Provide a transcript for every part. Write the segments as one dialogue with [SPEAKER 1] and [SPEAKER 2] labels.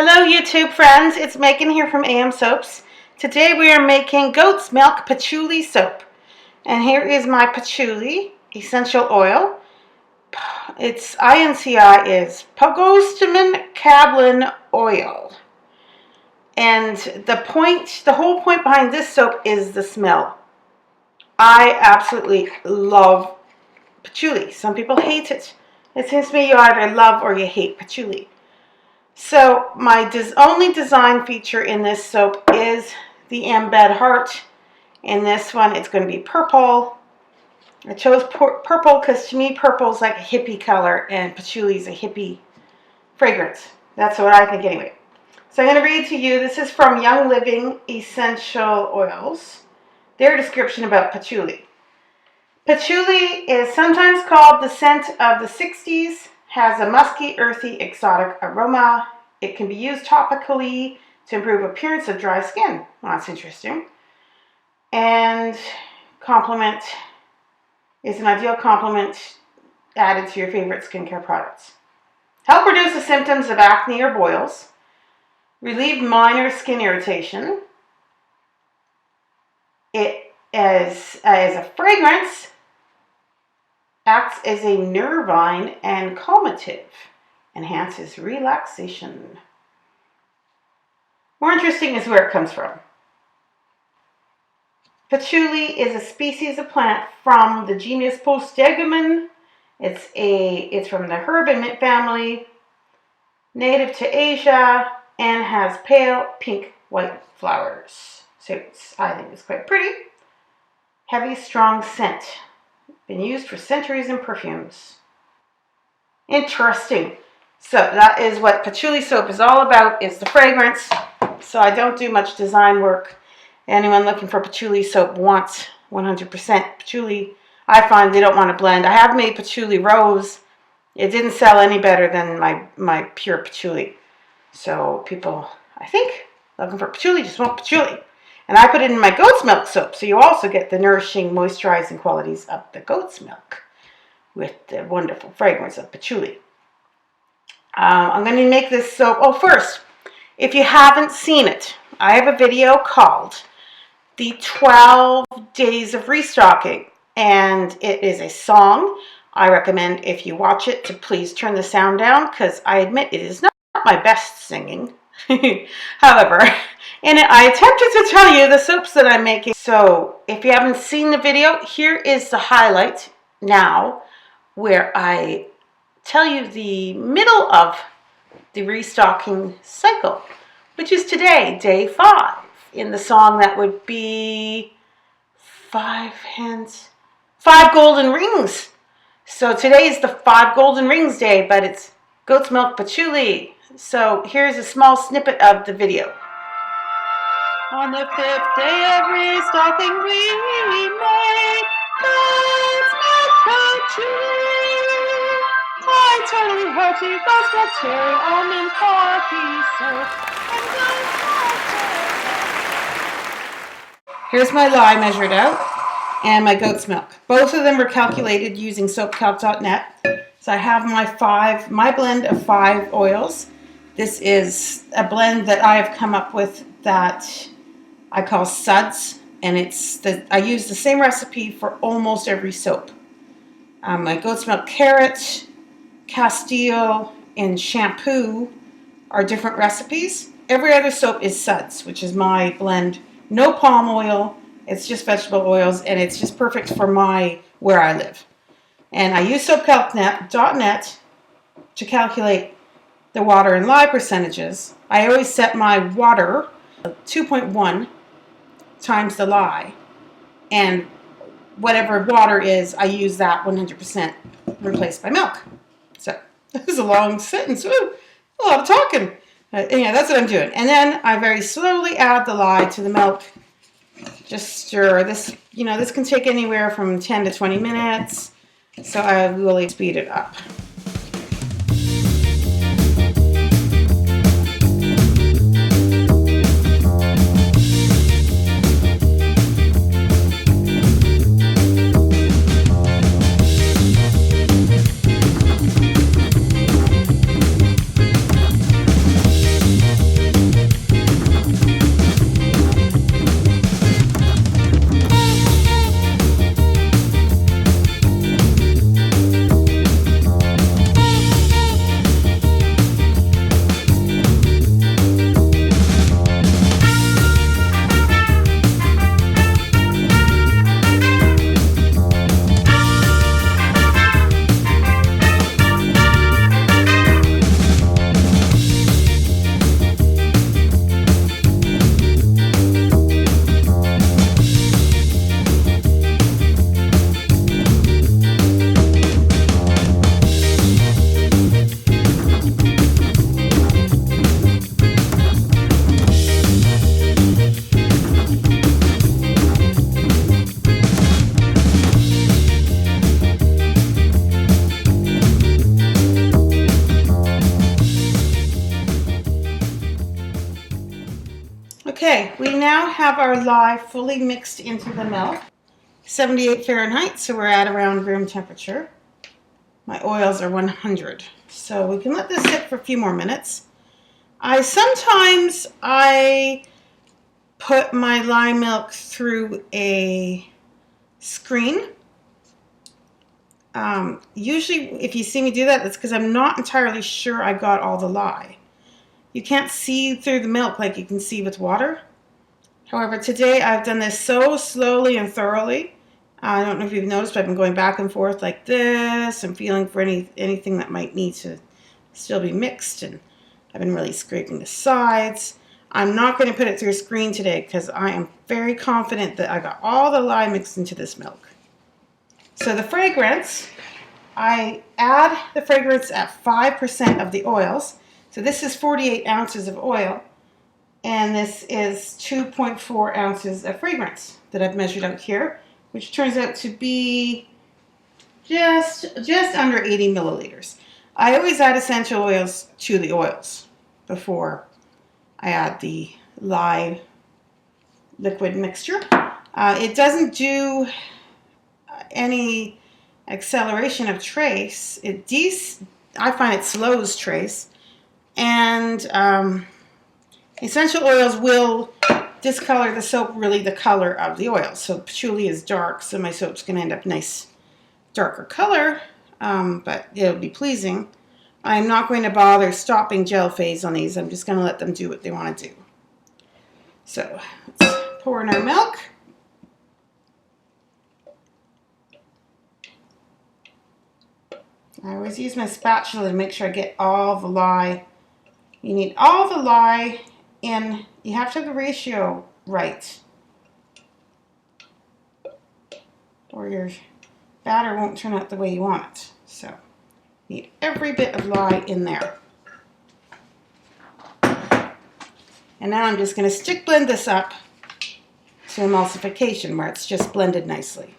[SPEAKER 1] Hello YouTube friends, it's Megan here from AM Soaps. Today we are making goat's milk patchouli soap. And here is my patchouli essential oil. Its INCI is Pogostemon Cablin oil. And the whole point behind this soap is the smell. I absolutely love patchouli. Some people hate it. It seems to me you either love or you hate patchouli. So my only design feature in this soap is the embed heart. In this one it's going to be purple. I chose purple because to me purple is like a hippie color and patchouli is a hippie fragrance. That's what I think anyway. So I'm going to read to you, this is from Young Living Essential Oils, their description about patchouli. Patchouli is sometimes called the scent of the 60s. Has a musky, earthy, exotic aroma. It can be used topically to improve appearance of dry skin. Well, that's interesting. And is an ideal complement added to your favorite skincare products. Help reduce the symptoms of acne or boils. Relieve minor skin irritation. It as a fragrance acts as a nervine and calmative, enhances relaxation. More interesting is where it comes from. Patchouli is a species of plant from the genus Postegumon. It's from the herb and mint family, native to Asia, and has pale pink white flowers. So I think it's quite pretty. Heavy, strong scent. Been used for centuries in perfumes. Interesting. So that is what patchouli soap is all about, is the fragrance. So I don't do much design work. Anyone looking for patchouli soap wants 100% patchouli. I find they don't want to blend. I have made patchouli rose. It didn't sell any better than my pure patchouli. So people, I think, looking for patchouli just want patchouli. And I put it in my goat's milk soap, so you also get the nourishing, moisturizing qualities of the goat's milk with the wonderful fragrance of patchouli. I'm going to make this soap. Oh, first, if you haven't seen it, I have a video called The 12 Days of Restocking, and it is a song. I recommend if you watch it to please turn the sound down, because I admit it is not my best singing. However, in it I attempted to tell you the soaps that I'm making. So if you haven't seen the video, here is the highlight now where I tell you the middle of the restocking cycle, which is today, day 5. In the song that would be 5 golden rings. So today is the 5 golden rings day, but it's goat's milk patchouli. So here's a small snippet of the video. On the 5th day of restocking we made goat's milk patchouli. I totally hearty goat's milk cherry almond coffee soap. Here's my lye measured out and my goat's milk. Both of them were calculated using soapcalc.net. So I have my blend of 5 oils. This is a blend that I have come up with that I call suds, and I use the same recipe for almost every soap. My goat's milk carrot, Castile, and shampoo are different recipes. Every other soap is suds, which is my blend. No palm oil, it's just vegetable oils, and it's just perfect for where I live. And I use soapcalc.net to calculate the water and lye percentages. I always set my water 2.1 times the lye, and whatever water is, I use that 100% replaced by milk. So this is a long sentence. Ooh, a lot of talking. Yeah, that's what I'm doing. And then I very slowly add the lye to the milk. Just stir this. You know, this can take anywhere from 10 to 20 minutes. So I really speed it up. Okay, we now have our lye fully mixed into the milk. 78 Fahrenheit, so we're at around room temperature. My oils are 100, so we can let this sit for a few more minutes. Sometimes I put my lye milk through a screen. Usually if you see me do that, that's because I'm not entirely sure I got all the lye. You can't see through the milk like you can see with water. However, today I've done this so slowly and thoroughly. I don't know if you've noticed, but I've been going back and forth like this and feeling for anything that might need to still be mixed, and I've been really scraping the sides. I'm not going to put it through a screen today because I am very confident that I got all the lye mixed into this milk. So the fragrance, I add the fragrance at 5% of the oils. So this is 48 ounces of oil, and this is 2.4 ounces of fragrance that I've measured out here, which turns out to be just under 80 milliliters. I always add essential oils to the oils before I add the lye liquid mixture. It doesn't do any acceleration of trace. I find it slows trace, and essential oils will discolor the soap, really the color of the oil. So patchouli is dark, so my soap's going to end up nice darker color, but it'll be pleasing. I'm not going to bother stopping gel phase on these. I'm just going to let them do what they want to do. So let's pour in our milk. I always use my spatula to make sure I get all the lye. You need all the lye in. You have to have the ratio right, or your batter won't turn out the way you want it. So you need every bit of lye in there. And now I'm just going to stick blend this up to emulsification where it's just blended nicely.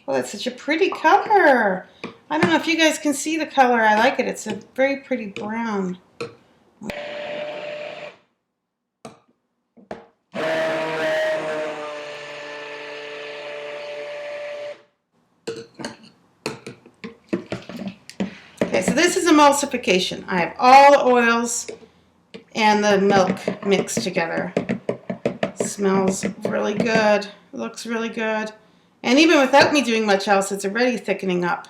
[SPEAKER 1] Oh, that's such a pretty color. I don't know if you guys can see the color. I like it. It's a very pretty brown. Okay, so this is emulsification. I have all the oils and the milk mixed together. It smells really good. It looks really good. And even without me doing much else, it's already thickening up.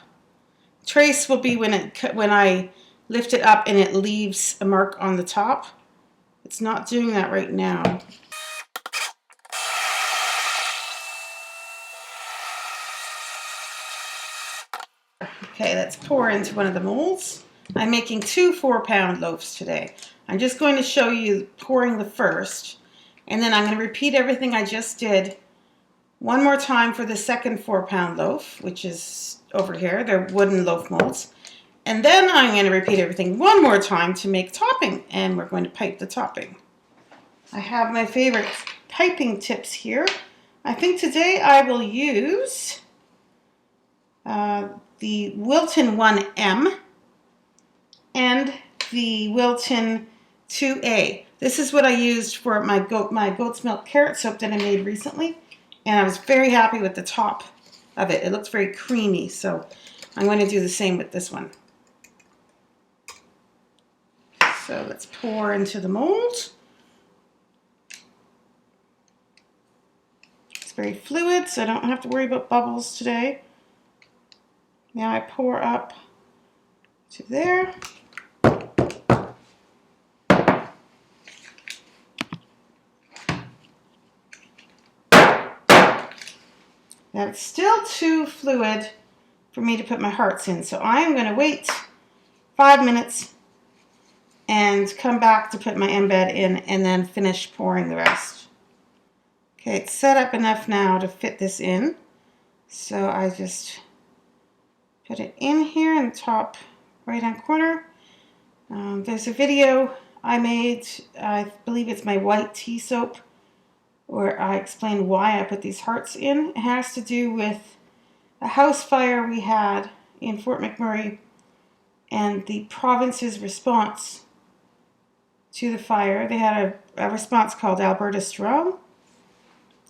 [SPEAKER 1] Trace will be when I lift it up and it leaves a mark on the top. It's not doing that right now. Okay, let's pour into one of the molds. I'm making 2 4-pound loaves today. I'm just going to show you pouring the first, and then I'm going to repeat everything I just did one more time for the second 4-pound loaf, which is over here. They're wooden loaf molds. And then I'm going to repeat everything one more time to make topping, and we're going to pipe the topping. I have my favorite piping tips here. I think today I will use the Wilton 1M and the Wilton 2A. This is what I used for my goat's milk carrot soap that I made recently, and I was very happy with the top of it. It looks very creamy, so I'm going to do the same with this one. So let's pour into the mold. It's very fluid, so I don't have to worry about bubbles today. Now I pour up to there. Now it's still too fluid for me to put my hearts in, so I am going to wait 5 minutes and come back to put my embed in and then finish pouring the rest. Okay, it's set up enough now to fit this in, so I just put it in here in the top right hand corner. There's a video I made, I believe it's my white tea soap, where I explain why I put these hearts in. It has to do with a house fire we had in Fort McMurray, and the province's response to the fire. They had a response called Alberta Strong,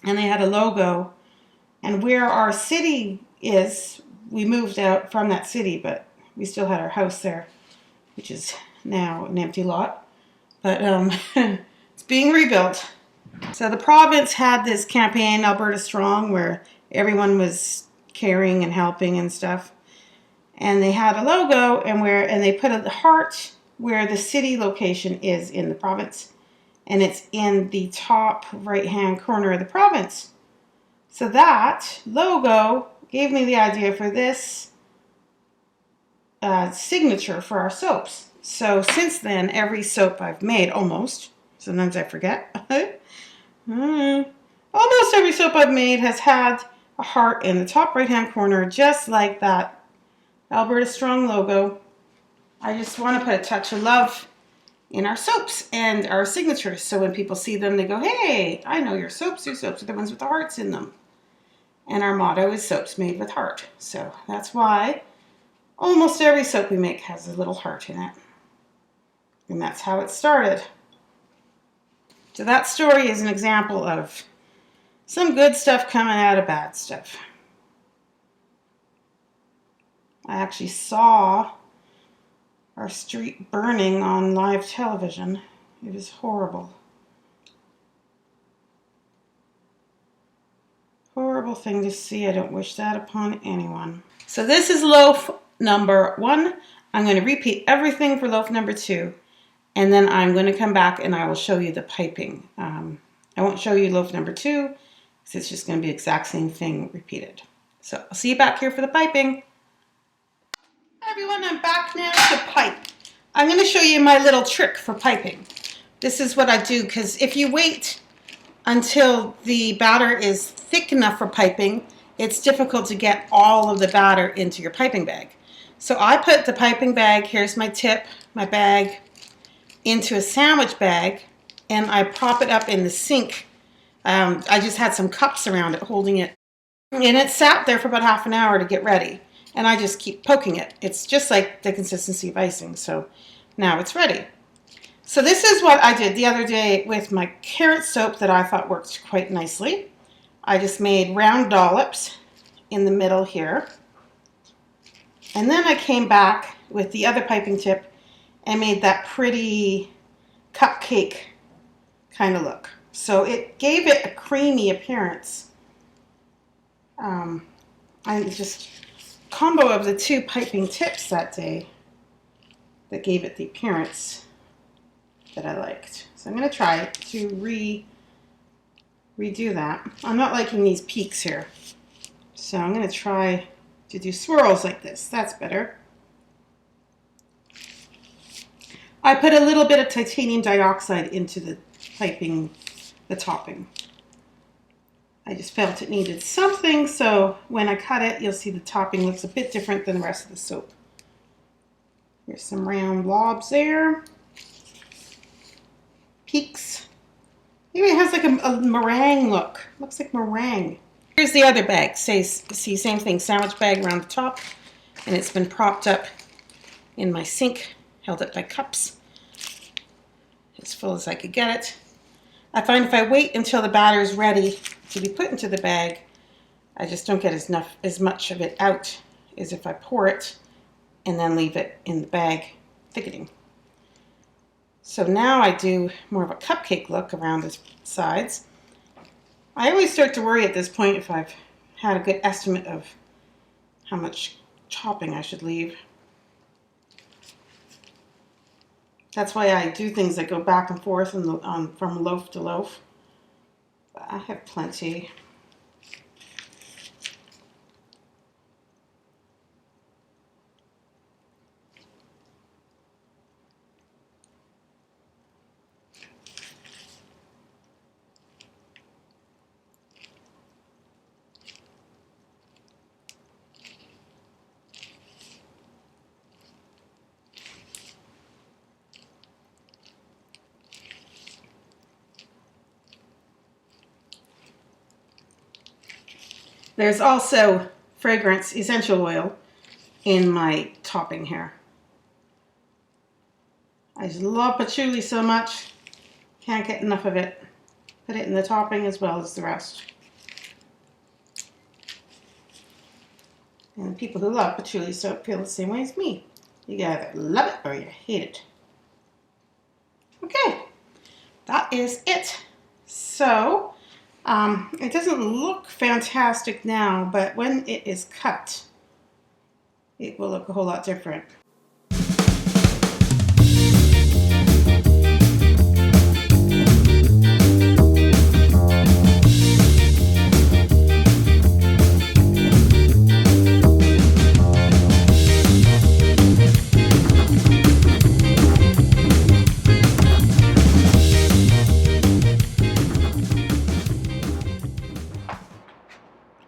[SPEAKER 1] and they had a logo. And where our city is, we moved out from that city, but we still had our house there, which is now an empty lot. But it's being rebuilt. So the province had this campaign, Alberta Strong, where everyone was caring and helping and stuff. And they had a logo, and they put a heart where the city location is in the province, and it's in the top right-hand corner of the province. So that logo gave me the idea for this signature for our soaps. So since then, every soap I've made, almost, sometimes I forget, almost every soap I've made has had a heart in the top right-hand corner, just like that Alberta Strong logo. I just want to put a touch of love in our soaps and our signatures, so when people see them, they go, hey, I know your soaps. Your soaps are the ones with the hearts in them. And our motto is soaps made with heart. So that's why almost every soap we make has a little heart in it. And that's how it started. So that story is an example of some good stuff coming out of bad stuff. I actually saw our street burning on live television. It was horrible. Horrible thing to see. I don't wish that upon anyone. So this is loaf number 1. I'm going to repeat everything for loaf number 2. And then I'm going to come back and I will show you the piping. I won't show you loaf number 2 because it's just going to be the exact same thing repeated. So I'll see you back here for the piping. Hi everyone, I'm back now to pipe. I'm going to show you my little trick for piping. This is what I do, because if you wait until the batter is thick enough for piping, it's difficult to get all of the batter into your piping bag. So I put the piping bag, here's my tip, my bag, into a sandwich bag, and I prop it up in the sink. I just had some cups around it holding it, and it sat there for about half an hour to get ready. And I just keep poking it. It's just like the consistency of icing. So now it's ready. So this is what I did the other day with my carrot soap that I thought worked quite nicely. I just made round dollops in the middle here. And then I came back with the other piping tip and made that pretty cupcake kind of look. So it gave it a creamy appearance. I just combo of the 2 piping tips that day that gave it the appearance that I liked. So I'm going to try to redo that. I'm not liking these peaks here. So I'm going to try to do swirls like this. That's better. I put a little bit of titanium dioxide into the piping, the topping. I just felt it needed something, so when I cut it, you'll see the topping looks a bit different than the rest of the soap. Here's some round blobs there. Peaks. Maybe it has like a meringue look. Looks like meringue. Here's the other bag. See, same thing, sandwich bag around the top, and it's been propped up in my sink, held up by cups, as full as I could get it. I find if I wait until the batter is ready to be put into the bag, I just don't get as much of it out as if I pour it and then leave it in the bag thickening. So now I do more of a cupcake look around the sides. I always start to worry at this point if I've had a good estimate of how much topping I should leave. That's why I do things that go back and forth from loaf to loaf. But I have plenty. There's also fragrance essential oil in my topping here. I just love patchouli so much. Can't get enough of it. Put it in the topping as well as the rest. And people who love patchouli soap feel the same way as me. You either love it or you hate it. Okay, that is it. So, it doesn't look fantastic now, but when it is cut, it will look a whole lot different.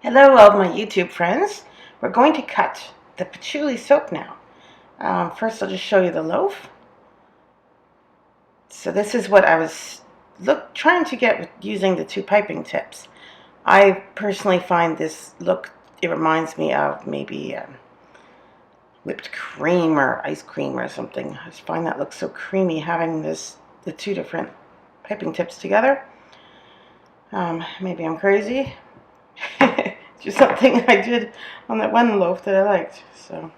[SPEAKER 1] Hello all my YouTube friends. We're going to cut the patchouli soap now. First I'll just show you the loaf. So this is what I was trying to get with using the two piping tips. I personally find this look, it reminds me of maybe whipped cream or ice cream or something. I just find that looks so creamy having the two different piping tips together. Maybe I'm crazy. It's just something I did on that one loaf that I liked. So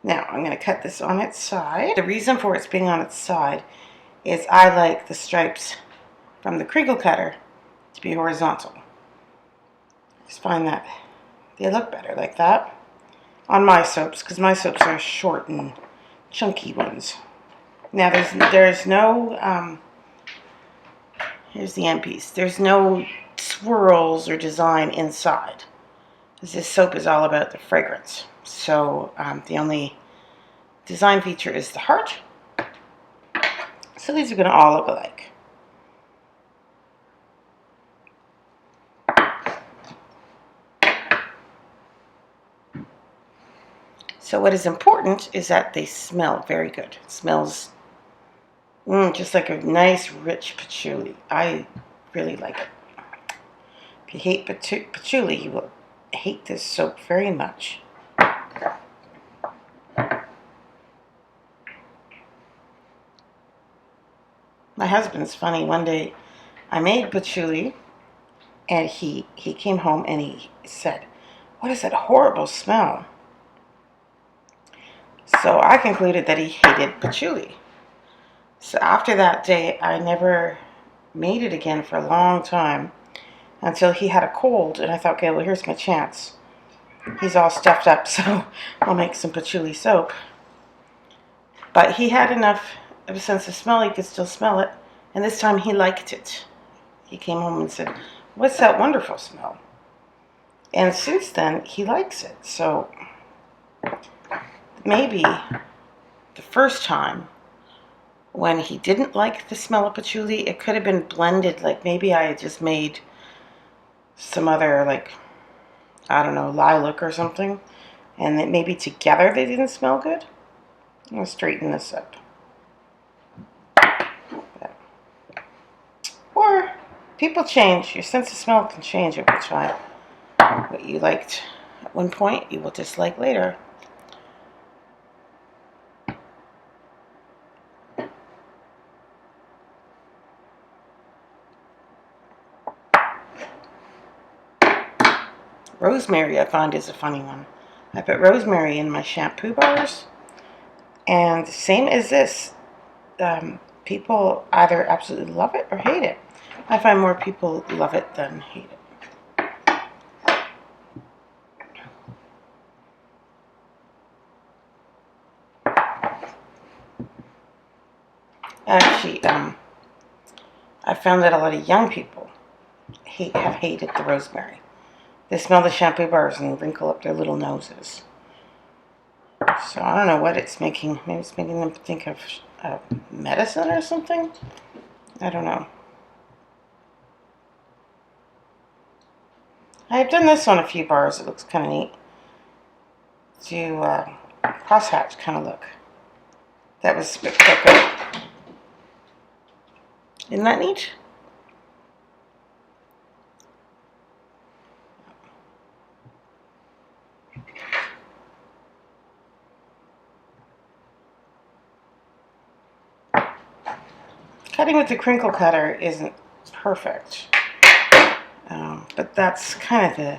[SPEAKER 1] now I'm going to cut this on its side. The reason for it being on its side is I like the stripes from the Kriegel cutter to be horizontal. I just find that they look better like that on my soaps, because my soaps are short and chunky ones. Now there's no here's the end piece. There's no swirls or design inside, because this soap is all about the fragrance. So the only design feature is the heart. So these are going to all look alike. So what is important is that they smell very good. It smells just like a nice rich patchouli. I really like it. If you hate patchouli, you will hate this soap very much. My husband's funny. One day I made patchouli and he came home and he said, "What is that horrible smell?" So I concluded that he hated patchouli. So after that day, I never made it again for a long time until he had a cold, and I thought, okay, well, here's my chance. He's all stuffed up, so I'll make some patchouli soap. But he had enough of a sense of smell, he could still smell it, and this time he liked it. He came home and said, "What's that wonderful smell?" And since then, he likes it. So maybe the first time when he didn't like the smell of patchouli, it could have been blended, like maybe I had just made some other, like, I don't know, lilac or something, and that maybe together they didn't smell good. I'm going to straighten this up. Or people change. Your sense of smell can change over time. What you liked at one point, you will dislike later. Rosemary, I find, is a funny one. I put rosemary in my shampoo bars, and same as this, people either absolutely love it or hate it. I find more people love it than hate it. Actually, I found that a lot of young people have hated the rosemary. They smell the shampoo bars and wrinkle up their little noses. So I don't know what it's making. Maybe it's making them think of medicine or something. I don't know. I've done this on a few bars. It looks kind of neat. Do crosshatch kind of look. That was spectacular. Isn't that neat? Cutting with the crinkle cutter isn't perfect, but that's kind of the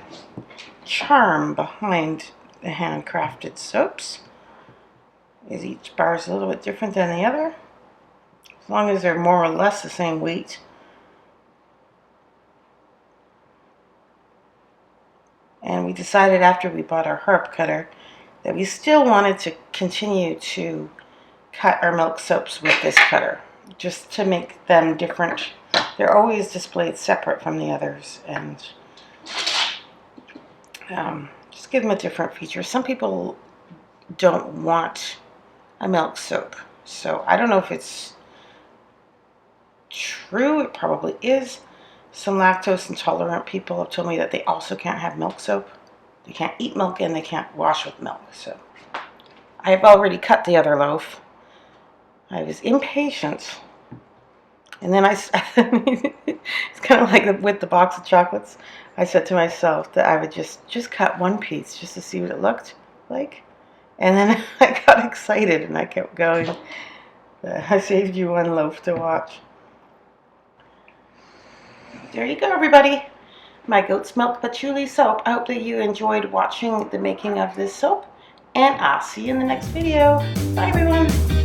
[SPEAKER 1] charm behind the handcrafted soaps, is each bar is a little bit different than the other, as long as they're more or less the same weight. And we decided after we bought our harp cutter that we still wanted to continue to cut our milk soaps with this cutter, just to make them different. They're always displayed separate from the others, and just give them a different feature. Some people don't want a milk soap, so I don't know if it's true. It probably is. Some lactose intolerant people have told me that they also can't have milk soap. They can't eat milk and they can't wash with milk. So I have already cut the other loaf. I was impatient, and then it's kind of like with the box of chocolates. I said to myself that I would just cut one piece just to see what it looked like, and then I got excited and I kept going. I saved you one loaf to watch. There you go, everybody. My goat's milk patchouli soap. I hope that you enjoyed watching the making of this soap, and I'll see you in the next video. Bye, everyone.